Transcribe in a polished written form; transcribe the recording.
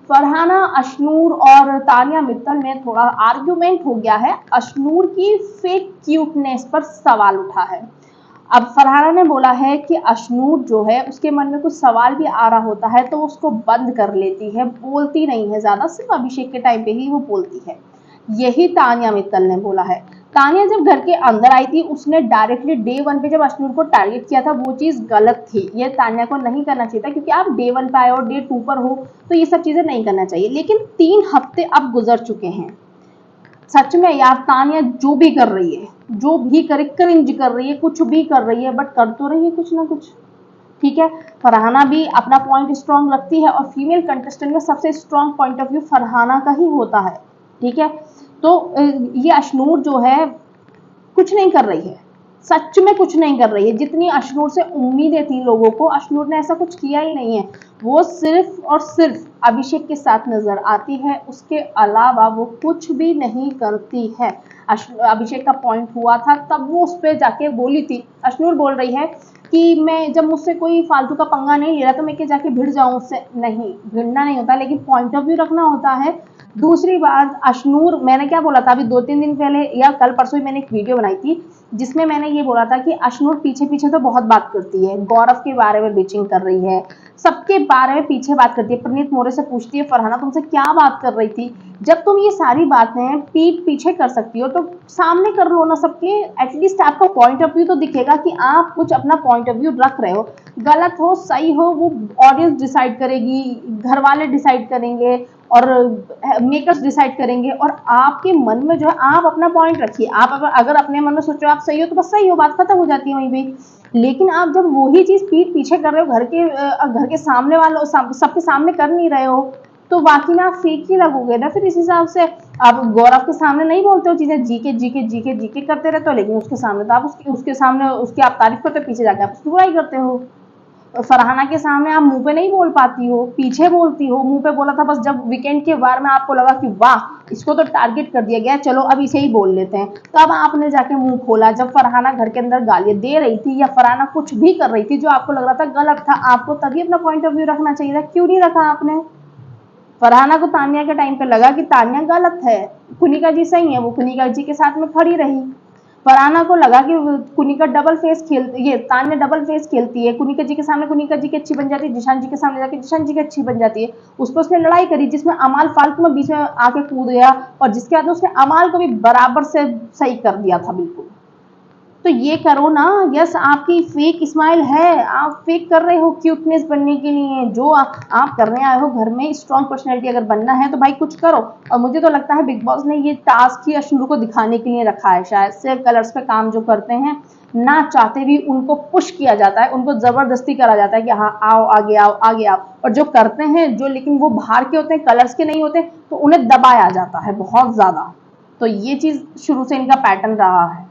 फरहाना, अशनूर और तानिया मित्तल में थोड़ा आर्ग्यूमेंट हो गया है। अशनूर की फेक क्यूटनेस पर सवाल उठा है। अब फरहाना ने बोला है कि अशनूर जो है उसके मन में कुछ सवाल भी आ रहा होता है तो उसको बंद कर लेती है, बोलती नहीं है ज्यादा, सिर्फ अभिषेक के टाइम पे ही वो बोलती है। यही तानिया मित्तल ने बोला है। तानिया जब घर के अंदर आई थी उसने डायरेक्टली डे 1 पे जब अशनूर को टारगेट किया था, वो चीज गलत थी। ये तानिया को नहीं करना चाहिए था, क्योंकि आप डे 1 पे आए और डे 2 पर हो तो ये सब चीजें नहीं करना चाहिए। लेकिन 3 हफ्ते अब गुजर चुके हैं। सच में यार, तानिया जो भी कर रही है, जो भी करे, क्रिंज कर रही है, कुछ भी कर रही है, बट कर तो रही है कुछ ना कुछ। ठीक है, फरहाना भी अपना पॉइंट स्ट्रांग रखती है और फीमेल कंटेस्टेंट में सबसे strong point of view Farhana का ही होता है। ठीक है, तो ये अशनूर जो है कुछ नहीं कर रही है, सच में कुछ नहीं कर रही है। जितनी अशनूर से उम्मीदें थी लोगों को, अशनूर ने ऐसा कुछ किया ही नहीं है। वो सिर्फ और सिर्फ अभिषेक के साथ नजर आती है, उसके अलावा वो कुछ भी नहीं करती है। अभिषेक का पॉइंट हुआ था तब वो उस पर जाके बोली थी। अशनूर बोल रही है कि मैं जब मुझसे कोई फालतू का पंगा नहीं ले रहा तो मैं क्या जाके भिड़ जाऊं उससे। नहीं, भिड़ना नहीं होता, लेकिन पॉइंट ऑफ व्यू रखना होता है। दूसरी बात, अशनूर, मैंने क्या बोला था अभी 2-3 दिन पहले या कल परसों ही मैंने एक वीडियो बनाई थी जिसमें मैंने ये बोला था कि अशनूर पीछे पीछे तो बहुत बात करती है, गौरव के बारे में बिचिंग कर रही है, सबके बारे में पीछे बात करती है। प्रणीत मोरे से पूछती है फरहाना तुमसे क्या बात कर रही थी। जब तुम ये सारी बातें पीठ पीछे कर सकती हो तो सामने कर लो ना सबके। एटलीस्ट आपका पॉइंट ऑफ व्यू तो दिखेगा कि आप कुछ अपना पॉइंट ऑफ व्यू रख रहे हो। गलत हो सही हो वो ऑडियंस डिसाइड करेगी, घर वाले डिसाइड करेंगे और मेकर्स डिसाइड करेंगे। और आपके मन में जो है आप अपना पॉइंट रखिए। आप अगर अपने मन में सोचो आप सही हो तो बस सही हो, बात खत्म हो जाती है वहीं पे। लेकिन आप जब वही चीज पीठ पीछे कर रहे हो, घर के सामने वालों सबके सामने कर नहीं रहे हो, तो वाकई में आप फेक ही लगोगे ना। फिर इस हिसाब से आप गौरव के सामने नहीं बोलते हो चीजें, जीके करते रहते हो, लेकिन उसके सामने तो आप उसके सामने उसकी आप तारीफ करते हो, पीछे जाके आप उसकी बुराई करते हो। फरहाना के सामने आप मुंह पे नहीं बोल पाती हो, पीछे बोलती हो। मुंह पे बोला था बस जब वीकेंड के बार में आपको लगा कि वाह इसको तो टारगेट कर दिया गया, चलो अब इसे ही बोल लेते हैं, तो अब आपने जाके मुंह खोला। जब फरहाना घर के अंदर गालियां दे रही थी या फरहाना कुछ भी कर रही थी जो आपको लग रहा था गलत था, आपको तभी अपना पॉइंट ऑफ व्यू रखना चाहिए था। क्यों नहीं रखा आपने? फरहाना को तानिया के टाइम पे लगा कि तानिया गलत है, कुनिका जी सही है, वो कुनिका जी के साथ में खड़ी रही। फरहाना को लगा कि कुनिका डबल फेस खेलती, ये तानिया डबल फेस खेलती है। कुनिका जी के सामने कुनिका जी की अच्छी बन जाती है, जिशान जी के सामने जाके जिशान जी की अच्छी बन जाती है। उस पर उसने लड़ाई करी जिसमें अमाल फालतू में बीच में आके कूद गया और जिसके बाद उसने अमाल को भी बराबर से सही कर दिया था बिल्कुल। तो ये करो ना। यस, आपकी फेक स्माइल है, आप फेक कर रहे हो क्यूटनेस बनने के लिए। जो आप करने आए हो घर में, स्ट्रॉन्ग पर्सनैलिटी अगर बनना है तो भाई कुछ करो। और मुझे तो लगता है बिग बॉस ने ये टास्क ही अशनूर को दिखाने के लिए रखा है शायद। सिर्फ कलर्स पे काम जो करते हैं ना चाहते भी उनको पुश किया जाता है, उनको जबरदस्ती करा जाता है कि हाँ आओ आगे आओ आगे आओ। और जो करते हैं जो, लेकिन वो बाहर के होते हैं, कलर्स के नहीं होते, तो उन्हें दबाया जाता है बहुत ज्यादा। तो ये चीज शुरू से इनका पैटर्न रहा है।